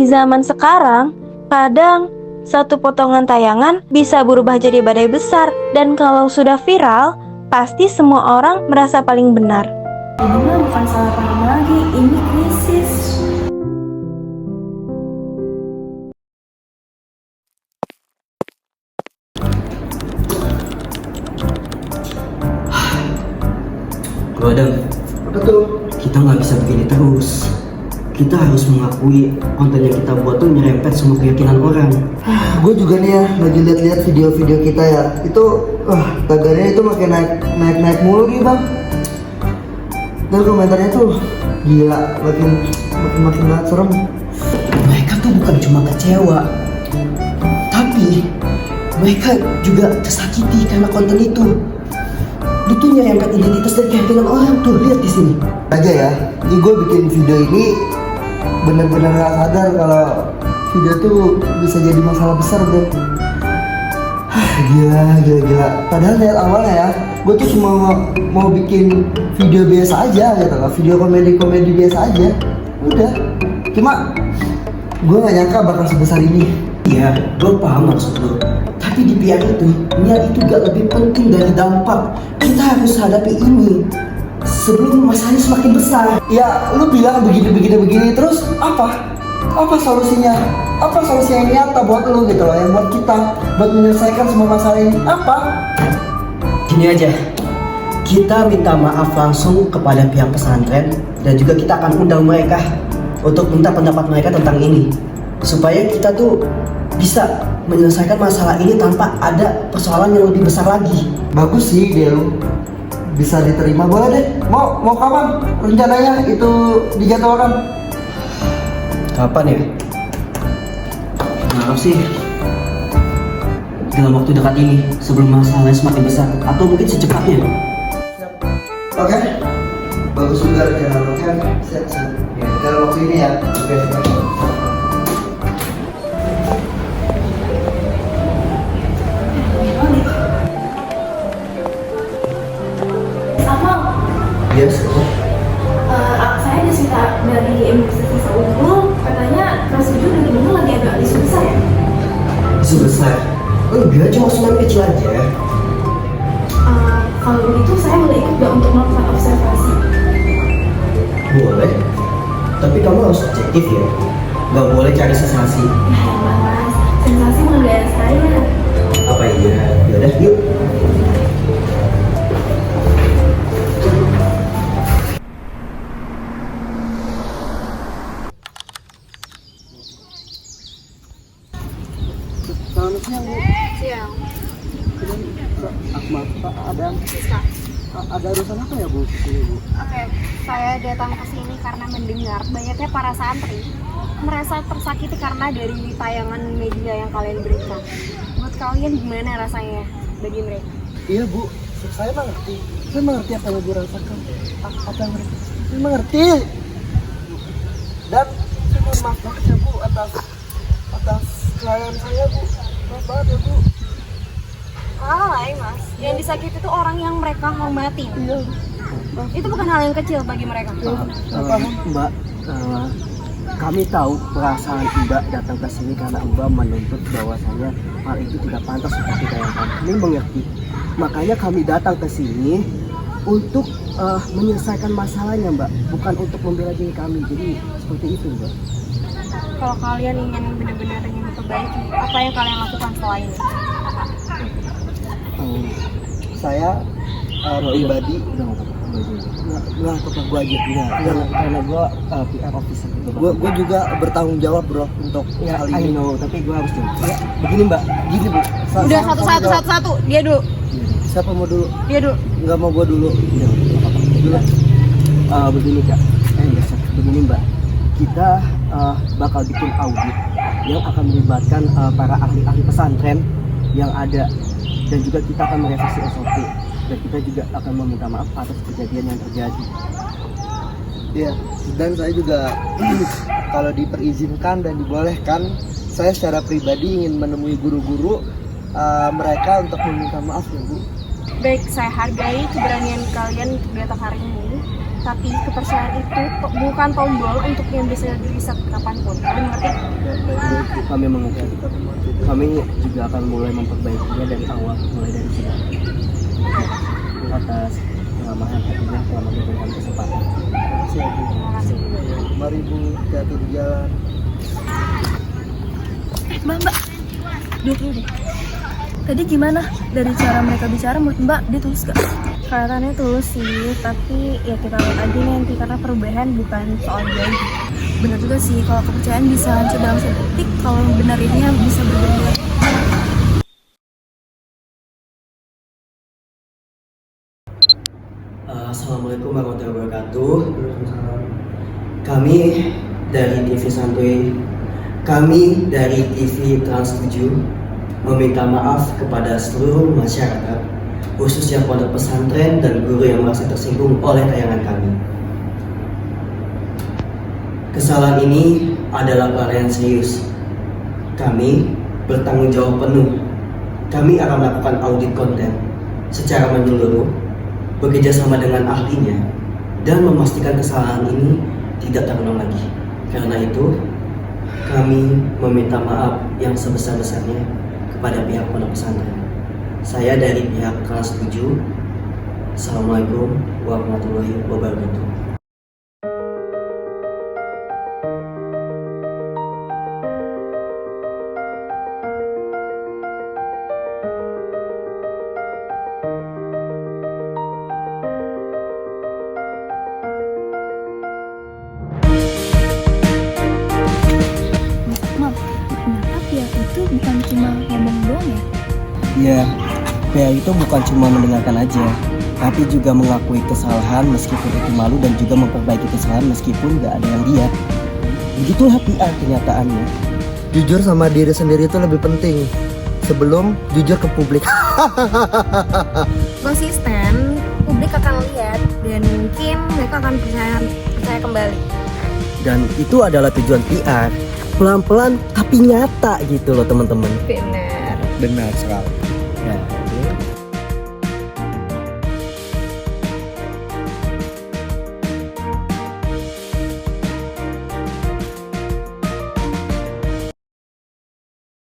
Di zaman sekarang, kadang satu potongan tayangan bisa berubah jadi badai besar, dan kalau sudah viral, pasti semua orang merasa paling benar. Ini mah bukan salah paham lagi, ini krisis. Adam, Betul. kita nggak bisa begini terus. Kita harus mengakui konten yang kita buat tuh nyerempet semua keyakinan orang. Gue juga nih ya lagi lihat-lihat video-video kita ya. Itu tagarnya itu makin naik mulu nih bang. Dan komentarnya tuh gila, makin banget serem. Mereka tuh bukan cuma kecewa, tapi mereka juga tersakiti karena konten itu. Dia tuh nyerempet identitas dan keyakinan orang tuh, lihat di sini. Aja ya, ini gue bikin video ini bener-bener gak sadar kalau video tuh bisa jadi masalah besar bro. Gila. Padahal dari awalnya ya, gue tuh cuma mau bikin video biasa aja gitu loh, video komedi biasa aja. Udah, cuma gue gak nyangka bakal sebesar ini. Iya, gue paham maksud lo. Tapi di pihak itu, niat itu gak lebih penting dari dampak. Kita harus hadapi ini sebelum masalahnya semakin besar. Ya, lu bilang begini, terus apa? Apa solusinya? Apa solusi yang nyata buat lu gitu loh, yang buat kita, buat menyelesaikan semua masalah ini? Apa? Gini aja, kita minta maaf langsung kepada pihak pesantren dan juga kita akan undang mereka untuk minta pendapat mereka tentang ini, supaya kita tuh bisa menyelesaikan masalah ini tanpa ada persoalan yang lebih besar lagi. Bagus sih dia lu, bisa diterima. Boleh deh. Mau kapan rencananya itu dijadwalkan? Kapan ya? Harap sih dalam waktu dekat ini sebelum masalahnya semakin besar, atau mungkin secepatnya. Oke. Bagus juga rencana lu kan. Siap. Ya, dalam waktu ini ya. Oke. Yes. Saya disita dari Universitas Unggul, katanya prosedur dari dulu lagi agak isu besar ya? Isu besar? Enggak, cuma tsunami kecil aja. Kalau begitu saya boleh ikut gak untuk melakukan observasi? Boleh, tapi kamu harus objektif ya. Gak boleh cari sensasi. Ya mas, sensasi menggaya saya. Apa iya? Yaudah, yuk. Selamat siang Bu. Siang. Maaf Pak, ada urusan apa ya Bu? Sini, Bu. Oke, saya datang ke sini karena mendengar banyaknya para santri merasa tersakiti karena dari tayangan media yang kalian berikan. Buat kalian gimana rasanya bagi mereka? Iya Bu, saya mengerti. Saya mengerti apa yang Bu rasakan. Apa yang mereka? Saya mengerti. Dan saya mohon maaf banget ya Bu atas kesalahan saya Bu. Maaf banget ya Bu. Alay mas, yang disakiti itu orang yang mereka hormatin. Iya. Itu bukan hal yang kecil bagi mereka. Mbak, kami tahu perasaan Mbak datang ke sini karena Mbak menuntut bahwasanya hal itu tidak pantas seperti yang kami mengerti. Makanya kami datang ke sini untuk menyelesaikan masalahnya, Mbak, bukan untuk membela diri kami. Jadi seperti itu, Mbak. Kalau kalian ingin benar-benar ingin memperbaiki, apa yang kalian lakukan setelah ini? Saya pribadi Nggak, tetap gue aja karena gue PR officer gitu. gue juga bertanggung jawab bro untuk Ya, hal I ini. know, tapi gue harus jawab. Ya, begini Mbak, Gini Bu. Udah satu. Dia dulu. Siapa mau dulu? Dia dulu. Nggak mau gue dulu. Udah, nggak apa-apa. Dulu. Begini Kak, begini Mbak, kita bakal bikin audit yang akan melibatkan para ahli-ahli pesantren yang ada, dan juga kita akan merevisi SOP, dan kita juga akan meminta maaf atas kejadian yang terjadi. Iya. Dan saya juga kalau diperizinkan dan dibolehkan, saya secara pribadi ingin menemui guru-guru mereka untuk meminta maaf ya Bu. Baik, saya hargai keberanian kalian untuk datang hari ini, tapi kepercayaan itu bukan tombol untuk yang bisa di-reset kapanpun. Kalian mengerti? Kami mengerti. Kami juga akan mulai memperbaikinya dari awal, mulai dari sekarang. Atas kelamahan hatinya telah memberikan kesempatan. Terima kasih juga. Mari Bu, hati-hati di jalan. Mbak, duduk dulu deh. Tadi gimana dari cara mereka bicara menurut Mbak, dia tulus gak? Kelihatannya tulus sih, tapi ya kita lihat aja nanti karena perubahan bukan soal janji. Bener juga sih, kalau kepercayaan bisa hancur dalam sedetik, kalau benar ini bisa berbeda. Assalamualaikum warahmatullahi wabarakatuh. Kami dari TV Santuy, kami dari TV Trans 7 meminta maaf kepada seluruh masyarakat, khususnya pondok pesantren dan guru yang merasa tersinggung oleh tayangan kami. Kesalahan ini adalah pelanggaran serius. Kami bertanggung jawab penuh. Kami akan melakukan audit konten secara menyeluruh, bekerja sama dengan ahlinya, dan memastikan kesalahan ini tidak terulang lagi. Karena itu, kami meminta maaf yang sebesar-besarnya kepada pihak pondok pesantren. Saya dari pihak kelas 7. Assalamualaikum warahmatullahi wabarakatuh. Mam, ternyata pihak itu bukan cuma ngomong doang ya? Ya, PA itu bukan cuma mendengarkan aja, tapi juga mengakui kesalahan meskipun itu malu dan juga memperbaiki kesalahan meskipun gak ada yang lihat. Begitulah PR kenyataannya. Jujur sama diri sendiri itu lebih penting sebelum jujur ke publik. Konsisten, publik akan lihat dan mungkin mereka akan percaya kembali. Dan itu adalah tujuan PR. Pelan-pelan tapi nyata gitu loh teman-teman. Benar. Benar sekali. Nah,